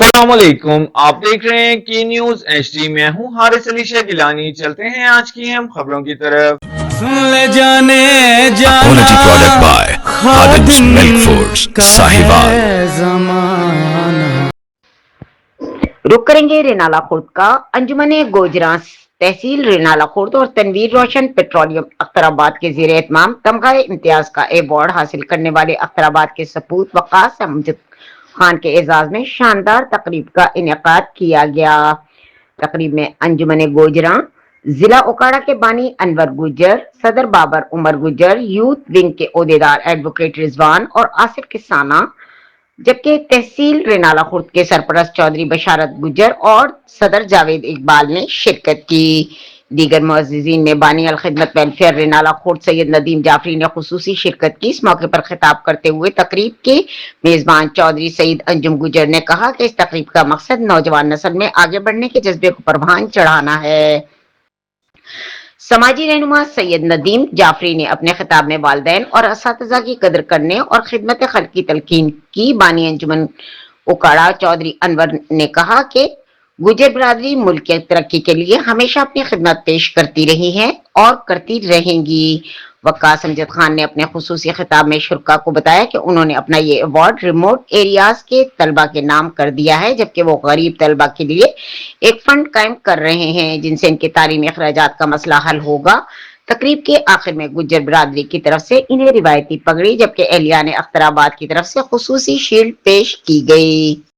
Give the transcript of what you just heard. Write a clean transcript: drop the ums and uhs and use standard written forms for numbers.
अस्सलामुअलैकुम। आप देख रहे हैं की न्यूज एचडी। मैं हूं हारिस अली शाह गिलानी। चलते हैं आज की हम खबरों की तरफ। सुन ले जाने जाना Quality product by Khadim's Khadim Milk Foods, का Sahiwal. है जमाना। रुक करेंगे रेनाला खुर्द का। अंजुमन गोजरा तहसील रेनाला खुर्द और तनवीर रोशन पेट्रोलियम अख्तराबाद के जेर एहतमाम तमगा इम्तियाज का अवार्ड हासिल करने वाले अख्तराबाद के सपूत वकास अमजद खान के एजाज में शानदार तकरीब का इनेकाद किया गया। तकरीब में अंजुमन गोजरा, जिला ओकाड़ा के बानी अनवर गुजर, सदर बाबर उमर गुजर, यूथ विंग के ओहदेदार एडवोकेट रिजवान और आसिफ किसाना, जबकि तहसील रेनाला खुर्द के सरपरस्त चौधरी बशारत गुजर और सदर जावेद इकबाल ने शिरकत की। दीगर मुअज्जिजीन में बानी अल खिदमत वेलफेयर रेनाला खुर्द सैयद नदीम जाफरी ने खुसूसी शिरकत की। इस मौके पर खिताब करते हुए तकरीब के मेजबान चौधरी सईद अंजुम गुजर ने कहा कि इस तकरीब का मकसद नौजवान नस्ल में आगे बढ़ने के जज्बे को परवान चढ़ाना है। समाजी रहनुमा सैयद नदीम जाफरी ने अपने खिताब में वालिदैन और असातिज़ा की कदर करने और खिदमत खल्क की तलकीन की। बानी अंजुमन उकाड़ा चौधरी अनवर ने कहा कि गुजर बरादरी मुल्क की तरक्की के लिए हमेशा अपनी खिदमत पेश करती रही है और करती रहेंगी। वक्कास अमजद खान ने अपने खुसूसी खिताब में शुरका को बताया कि उन्होंने अपना ये अवार्ड रिमोट एरियाज के तलबा के नाम कर दिया है, जबकि वो गरीब तलबा के लिए एक फंड कायम कर रहे हैं जिनसे इनके तालीमी अखराजात का मसला हल होगा। तकरीब के आखिर में गुज्जर बरादरी की तरफ से इन्हें रिवायती पगड़ी जबकि एहलिया ने अख्तराबाद की तरफ से खुसूसी शील्ड पेश की गई।